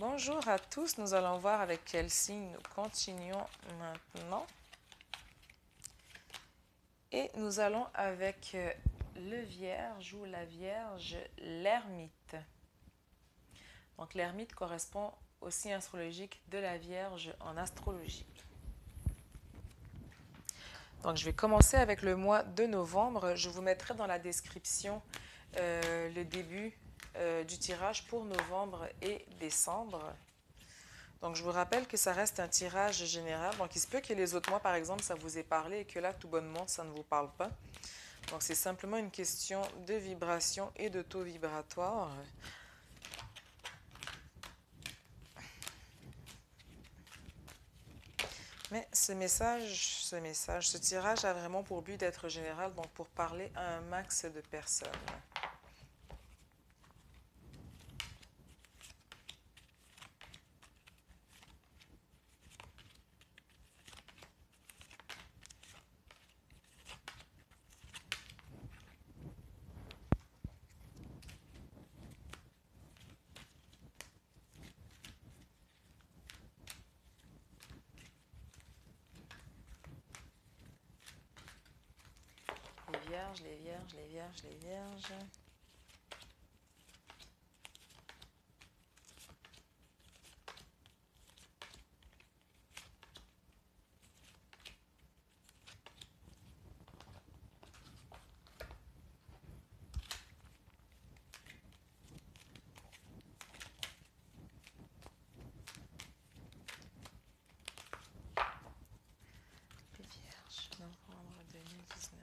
Bonjour à tous, nous allons voir avec quel signe nous continuons maintenant. Et nous allons avec le Vierge ou la Vierge, l'ermite. Donc l'ermite correspond au signe astrologique de la Vierge en astrologie. Donc je vais commencer avec le mois de novembre. Je vous mettrai dans la description le début du tirage pour novembre et décembre. Donc, je vous rappelle que ça reste un tirage général. Donc, il se peut que les autres mois, par exemple, ça vous ait parlé et que là, tout bonnement, ça ne vous parle pas. Donc, c'est simplement une question de vibration et de taux vibratoire. Mais ce tirage a vraiment pour but d'être général, donc pour parler à un max de personnes. Les vierges, les vierges, les vierges, les vierges. Les vierges, novembre 2019.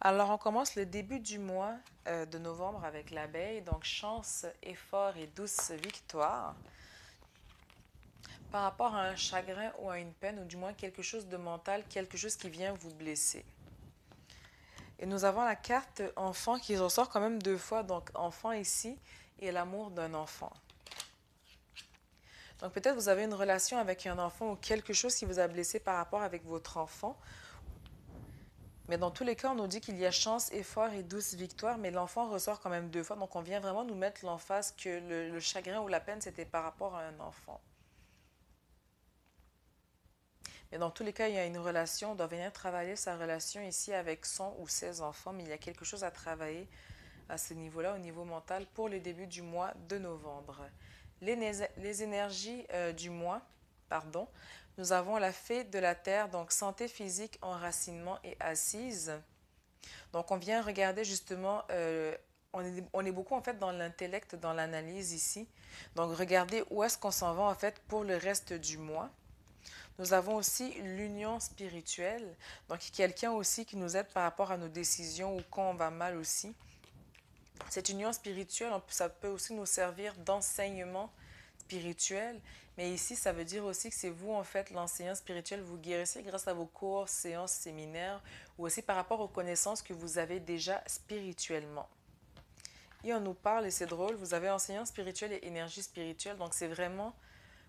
Alors, on commence le début du mois de novembre avec l'abeille. Donc, chance, effort et douce victoire. Par rapport à un chagrin ou à une peine, ou du moins quelque chose de mental, quelque chose qui vient vous blesser. Et nous avons la carte enfant qui ressort quand même deux fois. Donc, enfant ici et l'amour d'un enfant. Donc, peut-être vous avez une relation avec un enfant ou quelque chose qui vous a blessé par rapport avec votre enfant. Mais dans tous les cas, on nous dit qu'il y a chance, effort et douce victoire, mais l'enfant ressort quand même deux fois. Donc, on vient vraiment nous mettre l'emphase que le chagrin ou la peine, c'était par rapport à un enfant. Mais dans tous les cas, il y a une relation. On doit venir travailler sa relation ici avec son ou ses enfants, mais il y a quelque chose à travailler à ce niveau-là, au niveau mental, pour le début du mois de novembre. Les énergies du mois, pardon, nous avons la fée de la terre, donc santé physique, enracinement et assise. Donc, on vient regarder justement, on est beaucoup en fait dans l'intellect, dans l'analyse ici. Donc, regardez où est-ce qu'on s'en va en fait pour le reste du mois. Nous avons aussi l'union spirituelle, donc quelqu'un aussi qui nous aide par rapport à nos décisions ou quand on va mal aussi. Cette union spirituelle, ça peut aussi nous servir d'enseignement spirituel, mais ici, ça veut dire aussi que c'est vous, en fait, l'enseignant spirituel, vous guérissez grâce à vos cours, séances, séminaires, ou aussi par rapport aux connaissances que vous avez déjà spirituellement. Et on nous parle, et c'est drôle, vous avez enseignant spirituel et énergie spirituelle, donc c'est vraiment,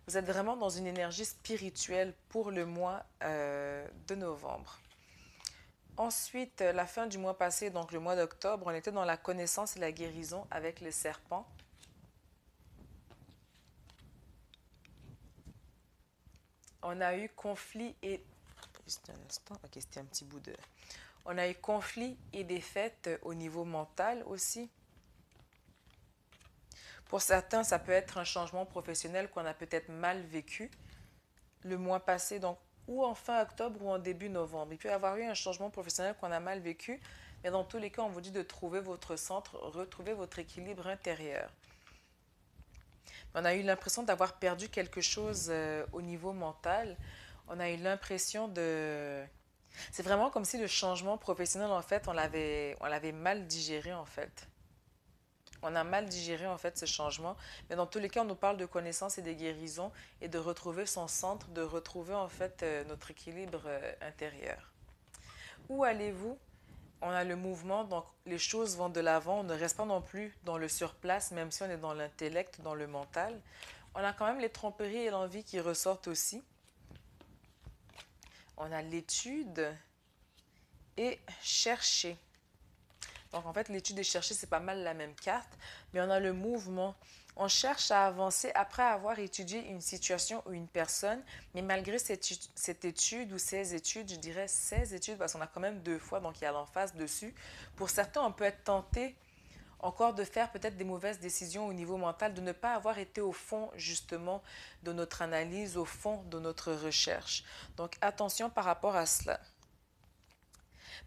vous êtes vraiment dans une énergie spirituelle pour le mois de novembre. Ensuite, la fin du mois passé, donc le mois d'octobre, on était dans la connaissance et la guérison avec le serpent. On a eu conflit et... Juste un instant, ok, c'était un petit bout de... On a eu conflit et défaite au niveau mental aussi. Pour certains, ça peut être un changement professionnel qu'on a peut-être mal vécu. Le mois passé, donc ou en fin octobre ou en début novembre. Il peut y avoir eu un changement professionnel qu'on a mal vécu, mais dans tous les cas, on vous dit de trouver votre centre, retrouver votre équilibre intérieur. On a eu l'impression d'avoir perdu quelque chose au niveau mental. On a eu l'impression de... C'est vraiment comme si le changement professionnel, en fait, on l'avait mal digéré, en fait. On a mal digéré, en fait, ce changement. Mais dans tous les cas, on nous parle de connaissances et de guérison et de retrouver son centre, de retrouver, en fait, notre équilibre intérieur. Où allez-vous? On a le mouvement, donc les choses vont de l'avant. On ne reste pas non plus dans le surplace, même si on est dans l'intellect, dans le mental. On a quand même les tromperies et l'envie qui ressortent aussi. On a l'étude et chercher. Donc en fait, l'étude et chercher, c'est pas mal la même carte, mais on a le mouvement. On cherche à avancer après avoir étudié une situation ou une personne, mais malgré cette étude ou ces études, je dirais ces études, parce qu'on a quand même deux fois, donc il y a l'emphase dessus. Pour certains, on peut être tenté encore de faire peut-être des mauvaises décisions au niveau mental, de ne pas avoir été au fond justement de notre analyse, au fond de notre recherche. Donc attention par rapport à cela.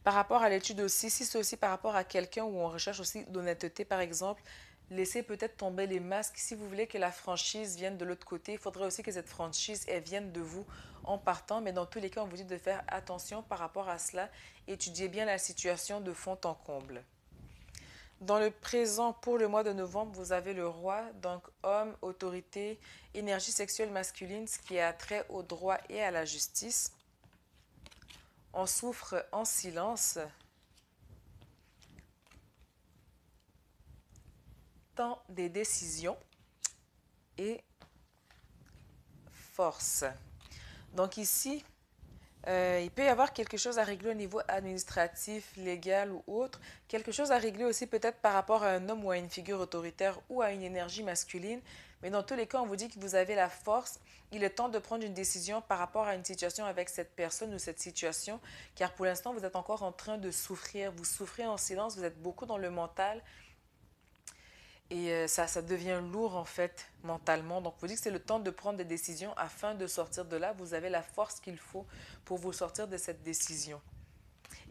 Par rapport à l'étude aussi, si c'est aussi par rapport à quelqu'un où on recherche aussi l'honnêteté par exemple, laissez peut-être tomber les masques. Si vous voulez que la franchise vienne de l'autre côté, il faudrait aussi que cette franchise elle vienne de vous en partant. Mais dans tous les cas, on vous dit de faire attention par rapport à cela. Étudiez bien la situation de fond en comble. Dans le présent, pour le mois de novembre, vous avez le roi, donc homme, autorité, énergie sexuelle masculine, ce qui a trait au droit et à la justice. On souffre en silence. Temps des décisions et force. Donc ici, il peut y avoir quelque chose à régler au niveau administratif, légal ou autre. Quelque chose à régler aussi peut-être par rapport à un homme ou à une figure autoritaire ou à une énergie masculine. Mais dans tous les cas, on vous dit que vous avez la force. Il est temps de prendre une décision par rapport à une situation avec cette personne ou cette situation. Car pour l'instant, vous êtes encore en train de souffrir. Vous souffrez en silence. Vous êtes beaucoup dans le mental. Et ça devient lourd en fait mentalement. Donc vous dites que c'est le temps de prendre des décisions afin de sortir de là. Vous avez la force qu'il faut pour vous sortir de cette décision.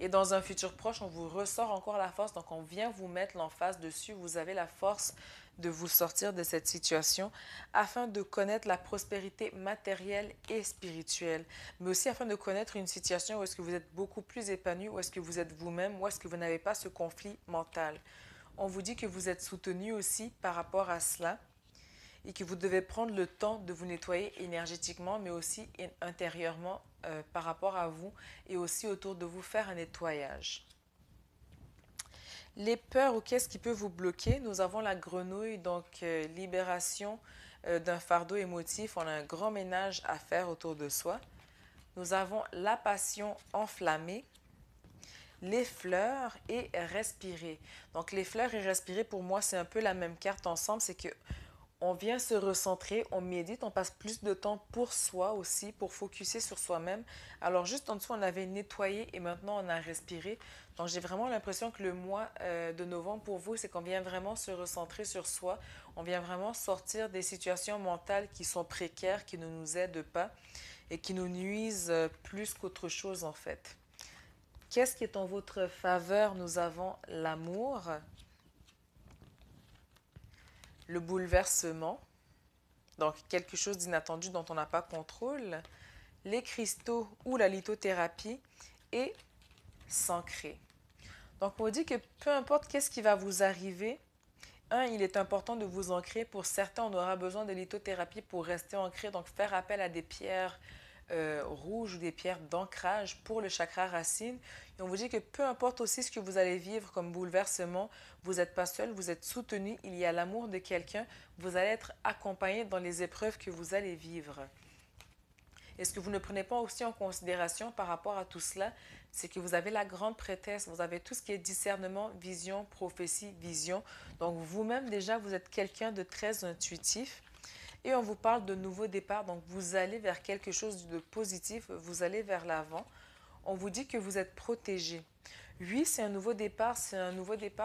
Et dans un futur proche, on vous ressort encore la force. Donc on vient vous mettre l'emphase dessus. Vous avez la force de vous sortir de cette situation afin de connaître la prospérité matérielle et spirituelle. Mais aussi afin de connaître une situation où est-ce que vous êtes beaucoup plus épanoui, où est-ce que vous êtes vous-même, où est-ce que vous n'avez pas ce conflit mental. On vous dit que vous êtes soutenu aussi par rapport à cela et que vous devez prendre le temps de vous nettoyer énergétiquement, mais aussi intérieurement par rapport à vous et aussi autour de vous faire un nettoyage. Les peurs ou qu'est-ce qui peut vous bloquer? Nous avons la grenouille, donc libération d'un fardeau émotif. On a un grand ménage à faire autour de soi. Nous avons la passion enflammée, les fleurs et respirer. Donc les fleurs et respirer, pour moi, c'est un peu la même carte ensemble. C'est que on vient se recentrer, on médite, on passe plus de temps pour soi aussi, pour focuser sur soi-même. Alors juste en dessous, on avait nettoyé et maintenant on a respiré. Donc j'ai vraiment l'impression que le mois de novembre pour vous, c'est qu'on vient vraiment se recentrer sur soi. On vient vraiment sortir des situations mentales qui sont précaires, qui ne nous aident pas et qui nous nuisent plus qu'autre chose en fait. Qu'est-ce qui est en votre faveur? Nous avons l'amour, le bouleversement, donc quelque chose d'inattendu dont on n'a pas contrôle, les cristaux ou la lithothérapie et s'ancrer. Donc on dit que peu importe qu'est-ce qui va vous arriver, il est important de vous ancrer. Pour certains, on aura besoin de lithothérapie pour rester ancré, donc faire appel à des pierres rouges ou des pierres d'ancrage pour le chakra racine. Et on vous dit que peu importe aussi ce que vous allez vivre comme bouleversement, vous n'êtes pas seul, vous êtes soutenu, il y a l'amour de quelqu'un, vous allez être accompagné dans les épreuves que vous allez vivre. Et ce que vous ne prenez pas aussi en considération par rapport à tout cela, c'est que vous avez la grande prêtresse, vous avez tout ce qui est discernement, vision, prophétie, vision. Donc vous-même déjà, vous êtes quelqu'un de très intuitif. Et on vous parle de nouveau départ, donc vous allez vers quelque chose de positif, vous allez vers l'avant. On vous dit que vous êtes protégé. Oui, c'est un nouveau départ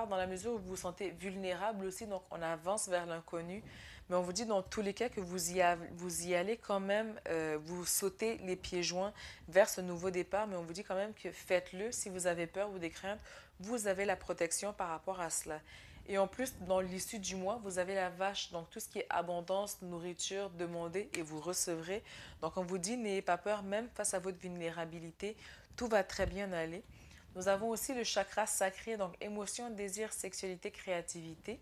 dans la mesure où vous vous sentez vulnérable aussi, donc on avance vers l'inconnu. Mais on vous dit dans tous les cas que vous y allez quand même, vous sautez les pieds joints vers ce nouveau départ, mais on vous dit quand même que faites-le. Si vous avez peur ou des craintes, vous avez la protection par rapport à cela. Et en plus, dans l'issue du mois, vous avez la vache, donc tout ce qui est abondance, nourriture, demandez et vous recevrez. Donc on vous dit, n'ayez pas peur, même face à votre vulnérabilité, tout va très bien aller. Nous avons aussi le chakra sacré, donc émotion, désir, sexualité, créativité.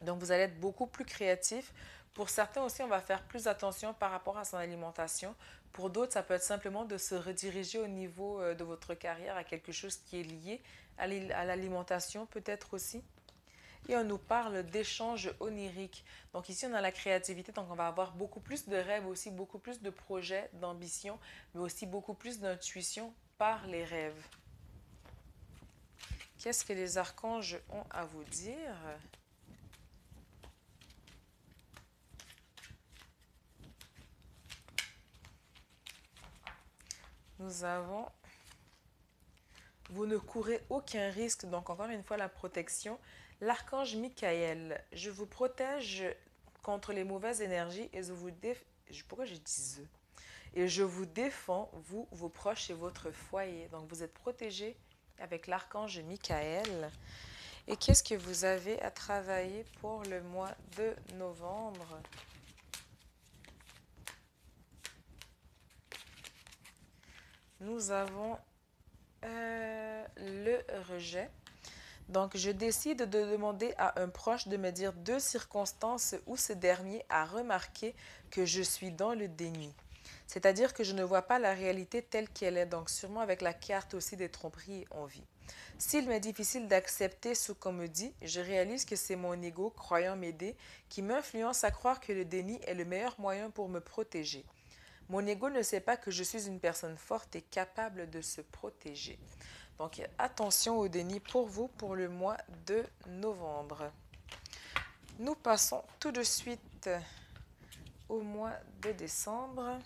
Donc, vous allez être beaucoup plus créatif. Pour certains aussi, on va faire plus attention par rapport à son alimentation. Pour d'autres, ça peut être simplement de se rediriger au niveau de votre carrière à quelque chose qui est lié à l'alimentation, peut-être aussi. Et on nous parle d'échanges oniriques. Donc ici, on a la créativité, donc on va avoir beaucoup plus de rêves aussi, beaucoup plus de projets, d'ambition, mais aussi beaucoup plus d'intuition par les rêves. Qu'est-ce que les archanges ont à vous dire? Nous avons, vous ne courez aucun risque, donc encore une fois la protection. L'archange Michael, je vous protège contre les mauvaises énergies et je vous pourquoi j'ai dit je? Et je vous défends, vous, vos proches et votre foyer. Donc vous êtes protégés avec l'archange Michael. Et qu'est-ce que vous avez à travailler pour le mois de novembre? Nous avons le rejet. Donc, je décide de demander à un proche de me dire deux circonstances où ce dernier a remarqué que je suis dans le déni. C'est-à-dire que je ne vois pas la réalité telle qu'elle est. Donc, sûrement avec la carte aussi des tromperies en vie. S'il m'est difficile d'accepter ce qu'on me dit, je réalise que c'est mon ego, croyant m'aider, qui m'influence à croire que le déni est le meilleur moyen pour me protéger. Mon ego ne sait pas que je suis une personne forte et capable de se protéger. Donc, attention au déni pour vous pour le mois de novembre. Nous passons tout de suite au mois de décembre.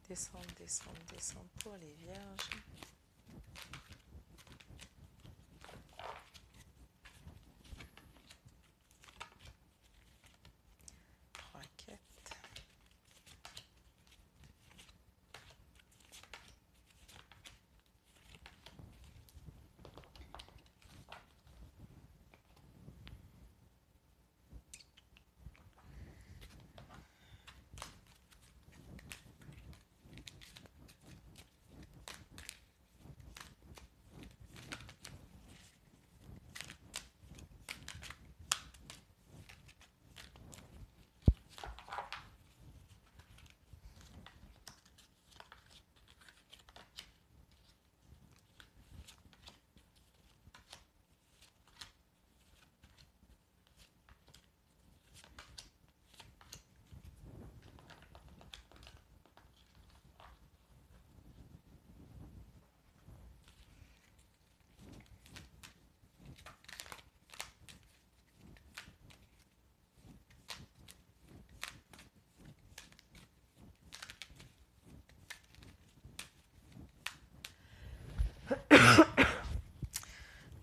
Décembre, décembre, décembre pour les vierges. Raquette.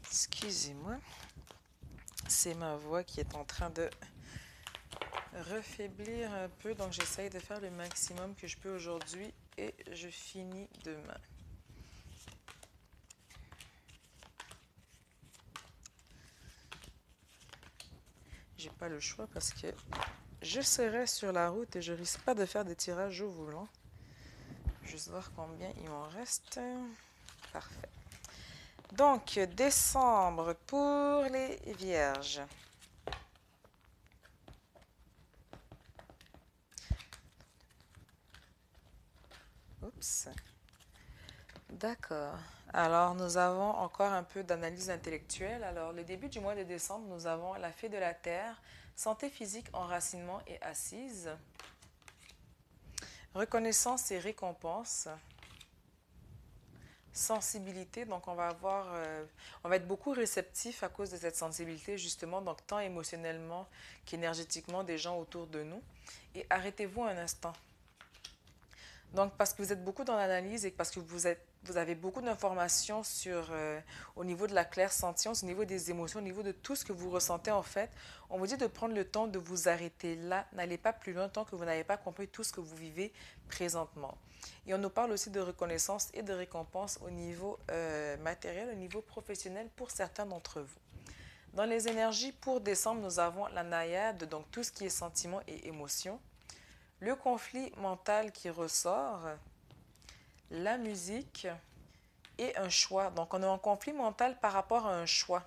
Excusez-moi, c'est ma voix qui est en train de refaiblir un peu, donc j'essaye de faire le maximum que je peux aujourd'hui et je finis demain. J'ai pas le choix parce que je serai sur la route et je risque pas de faire des tirages au volant. Juste voir combien il m'en reste. Parfait. Donc, décembre pour les vierges. Eclipse. D'accord. Alors, nous avons encore un peu d'analyse intellectuelle. Alors, le début du mois de décembre, nous avons la fée de la Terre, santé physique, enracinement et assise, reconnaissance et récompense, sensibilité. Donc, on va être beaucoup réceptif à cause de cette sensibilité, justement, donc tant émotionnellement qu'énergétiquement des gens autour de nous. Et arrêtez-vous un instant. Donc, parce que vous êtes beaucoup dans l'analyse et parce que vous avez beaucoup d'informations au niveau de la clairsentience, au niveau des émotions, au niveau de tout ce que vous ressentez en fait, on vous dit de prendre le temps de vous arrêter là. N'allez pas plus loin tant que vous n'avez pas compris tout ce que vous vivez présentement. Et on nous parle aussi de reconnaissance et de récompense au niveau matériel, au niveau professionnel pour certains d'entre vous. Dans les énergies pour décembre, nous avons la naïade, donc tout ce qui est sentiments et émotions. Le conflit mental qui ressort, la musique et un choix. Donc, on est en conflit mental par rapport à un choix.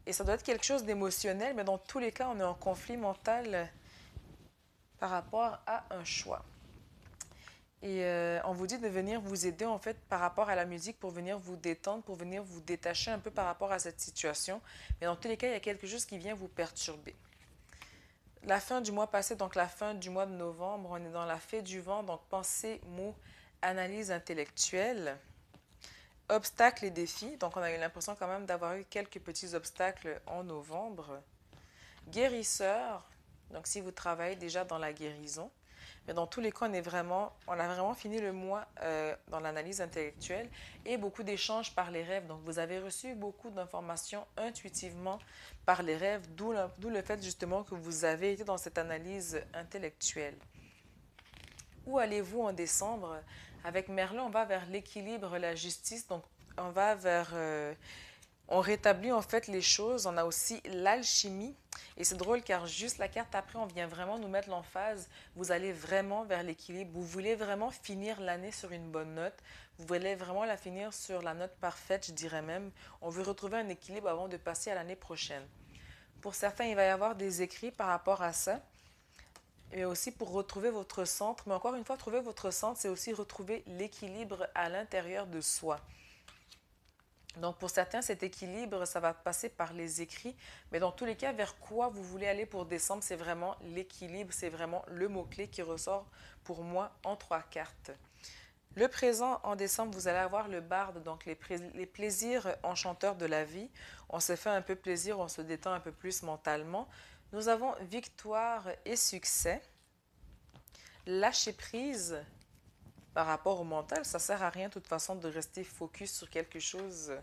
Et ça doit être quelque chose d'émotionnel, mais dans tous les cas, on est en conflit mental par rapport à un choix. Et on vous dit de venir vous aider en fait par rapport à la musique pour venir vous détendre, pour venir vous détacher un peu par rapport à cette situation. Mais dans tous les cas, il y a quelque chose qui vient vous perturber. La fin du mois passé, donc la fin du mois de novembre, on est dans la fée du vent, donc pensée, mots, analyse intellectuelle, obstacles et défis. Donc on a eu l'impression quand même d'avoir eu quelques petits obstacles en novembre. Guérisseur, donc si vous travaillez déjà dans la guérison. Mais dans tous les cas, on a vraiment fini le mois dans l'analyse intellectuelle et beaucoup d'échanges par les rêves. Donc, vous avez reçu beaucoup d'informations intuitivement par les rêves, d'où le fait justement que vous avez été dans cette analyse intellectuelle. Où allez-vous en décembre? Avec Merlin, on va vers l'équilibre, la justice. Donc, on va vers on rétablit en fait les choses. On a aussi l'alchimie. Et c'est drôle car juste la carte après, on vient vraiment nous mettre l'emphase. Vous allez vraiment vers l'équilibre. Vous voulez vraiment finir l'année sur une bonne note. Vous voulez vraiment la finir sur la note parfaite, je dirais même. On veut retrouver un équilibre avant de passer à l'année prochaine. Pour certains, il va y avoir des écrits par rapport à ça. Et aussi pour retrouver votre centre. Mais encore une fois, trouver votre centre, c'est aussi retrouver l'équilibre à l'intérieur de soi. Donc, pour certains, cet équilibre, ça va passer par les écrits. Mais dans tous les cas, vers quoi vous voulez aller pour décembre, c'est vraiment l'équilibre. C'est vraiment le mot-clé qui ressort pour moi en 3 cartes. Le présent, en décembre, vous allez avoir le barde, donc les plaisirs enchanteurs de la vie. On se fait un peu plaisir, on se détend un peu plus mentalement. Nous avons victoire et succès. Lâcher prise par rapport au mental, ça ne sert à rien de toute façon de rester focus sur quelque chose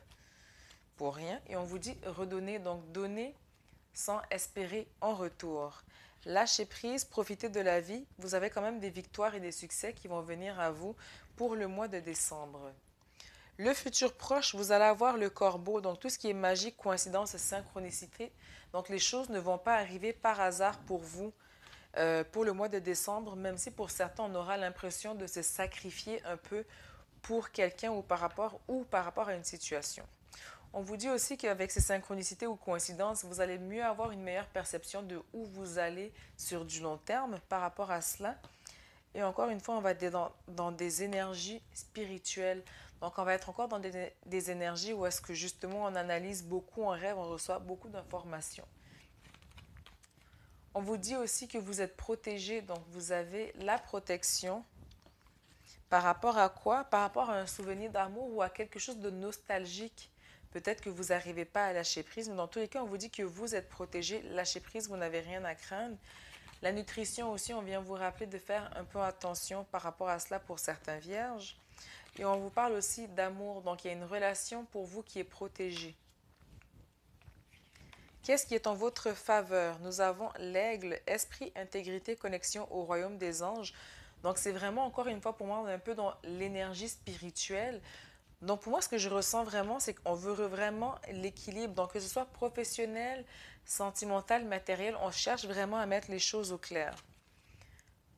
pour rien. Et on vous dit redonner, donc donner sans espérer en retour. Lâcher prise, profitez de la vie. Vous avez quand même des victoires et des succès qui vont venir à vous pour le mois de décembre. Le futur proche, vous allez avoir le corbeau, donc tout ce qui est magique, coïncidence, synchronicité. Donc les choses ne vont pas arriver par hasard pour vous pour le mois de décembre, même si pour certains, on aura l'impression de se sacrifier un peu pour quelqu'un ou par rapport à une situation. On vous dit aussi qu'avec ces synchronicités ou coïncidences, vous allez mieux avoir une meilleure perception de où vous allez sur du long terme par rapport à cela. Et encore une fois, on va être dans des énergies spirituelles. Donc, on va être encore dans des énergies où est-ce que justement on analyse beaucoup, on rêve, on reçoit beaucoup d'informations. On vous dit aussi que vous êtes protégé, donc vous avez la protection. Par rapport à quoi? Par rapport à un souvenir d'amour ou à quelque chose de nostalgique. Peut-être que vous n'arrivez pas à lâcher prise, mais dans tous les cas, on vous dit que vous êtes protégé. Lâchez prise, vous n'avez rien à craindre. La nutrition aussi, on vient vous rappeler de faire un peu attention par rapport à cela pour certains vierges. Et on vous parle aussi d'amour, donc il y a une relation pour vous qui est protégée. Qu'est-ce qui est en votre faveur? Nous avons l'aigle, esprit, intégrité, connexion au royaume des anges. Donc c'est vraiment, encore une fois, pour moi, on est un peu dans l'énergie spirituelle. Donc pour moi, ce que je ressens vraiment, c'est qu'on veut vraiment l'équilibre. Donc que ce soit professionnel, sentimental, matériel, on cherche vraiment à mettre les choses au clair.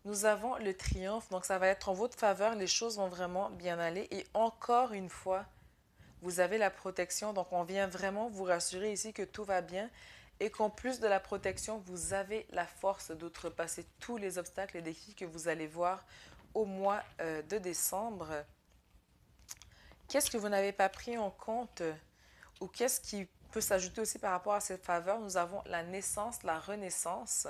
Nous avons le triomphe, donc ça va être en votre faveur, les choses vont vraiment bien aller. Et encore une fois, vous avez la protection, donc on vient vraiment vous rassurer ici que tout va bien et qu'en plus de la protection, vous avez la force d'outrepasser tous les obstacles et défis que vous allez voir au mois de décembre, qu'est-ce que vous n'avez pas pris en compte ou qu'est-ce qui peut s'ajouter aussi par rapport à cette faveur? Nous avons la naissance, la renaissance.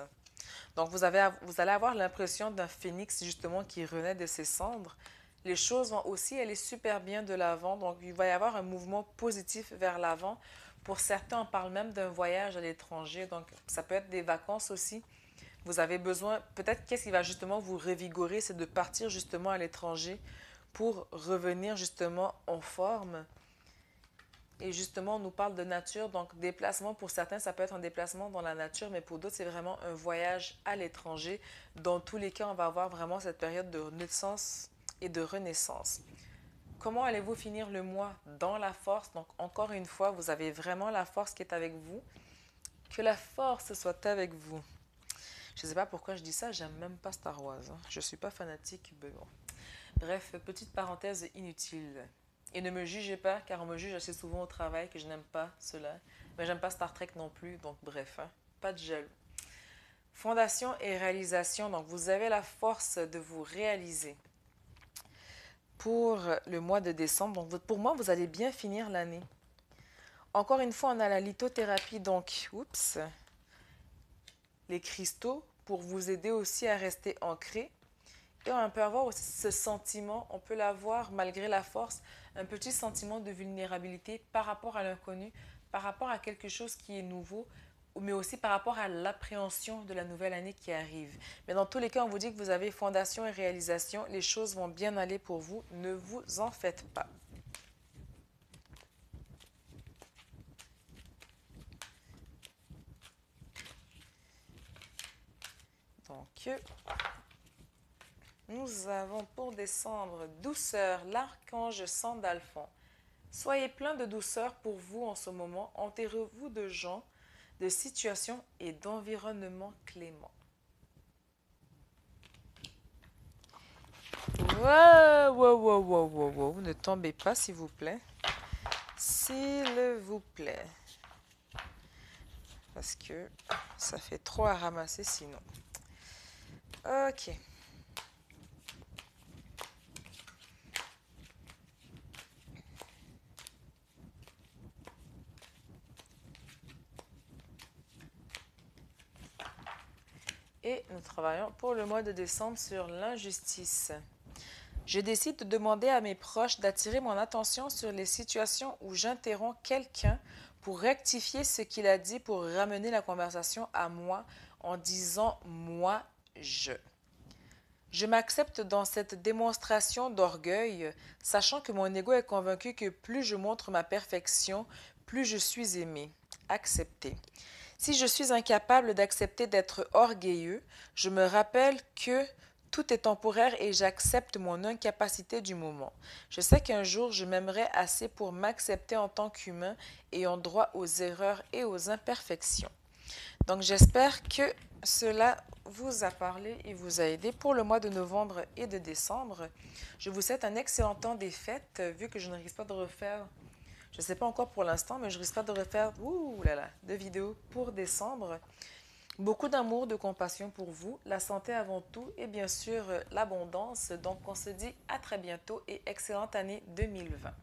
Donc, vous allez avoir l'impression d'un phénix justement qui renaît de ses cendres. Les choses vont aussi aller super bien de l'avant. Donc, il va y avoir un mouvement positif vers l'avant. Pour certains, on parle même d'un voyage à l'étranger. Donc, ça peut être des vacances aussi. Vous avez besoin, peut-être qu'est-ce qui va justement vous revigorer, c'est de partir justement à l'étranger pour revenir justement en forme. Et justement, on nous parle de nature, donc déplacement pour certains, ça peut être un déplacement dans la nature, mais pour d'autres, c'est vraiment un voyage à l'étranger. Dans tous les cas, on va avoir vraiment cette période de naissance et de renaissance. Comment allez-vous finir le mois? Dans la force. Donc, encore une fois, vous avez vraiment la force qui est avec vous. Que la force soit avec vous. Je ne sais pas pourquoi je dis ça, j'aime même pas Star Wars. Je ne suis pas fanatique, mais bon. Bref, petite parenthèse inutile. Et ne me jugez pas, car on me juge assez souvent au travail que je n'aime pas cela. Mais j'aime pas Star Trek non plus, donc bref, pas de jaloux. Fondation et réalisation, donc vous avez la force de vous réaliser. Pour le mois de décembre, donc pour moi, vous allez bien finir l'année. Encore une fois, on a la lithothérapie, donc, oups, les cristaux pour vous aider aussi à rester ancré. Et on peut avoir aussi ce sentiment, on peut l'avoir malgré la force, un petit sentiment de vulnérabilité par rapport à l'inconnu, par rapport à quelque chose qui est nouveau, mais aussi par rapport à l'appréhension de la nouvelle année qui arrive. Mais dans tous les cas, on vous dit que vous avez fondation et réalisation, les choses vont bien aller pour vous, ne vous en faites pas. Donc, nous avons pour décembre douceur, l'archange Sandalphon. Soyez plein de douceur pour vous en ce moment. Enterrez-vous de gens, de situations et d'environnements cléments. Wow, wow, wow, wow, wow, wow. Ne tombez pas, s'il vous plaît. S'il vous plaît. Parce que ça fait trop à ramasser sinon. Ok. Et nous travaillons pour le mois de décembre sur l'injustice. Je décide de demander à mes proches d'attirer mon attention sur les situations où j'interromps quelqu'un pour rectifier ce qu'il a dit pour ramener la conversation à moi en disant moi je. Je m'accepte dans cette démonstration d'orgueil, sachant que mon ego est convaincu que plus je montre ma perfection, plus je suis aimé, accepté. Si je suis incapable d'accepter d'être orgueilleux, je me rappelle que tout est temporaire et j'accepte mon incapacité du moment. Je sais qu'un jour je m'aimerai assez pour m'accepter en tant qu'humain ayant droit aux erreurs et aux imperfections. Donc j'espère que cela vous a parlé et vous a aidé pour le mois de novembre et de décembre. Je vous souhaite un excellent temps des fêtes, vu que je ne risque pas de refaire, je ne sais pas encore pour l'instant, mais je risque pas de refaire de vidéos pour décembre. Beaucoup d'amour, de compassion pour vous, la santé avant tout et bien sûr l'abondance. Donc on se dit à très bientôt et excellente année 2020.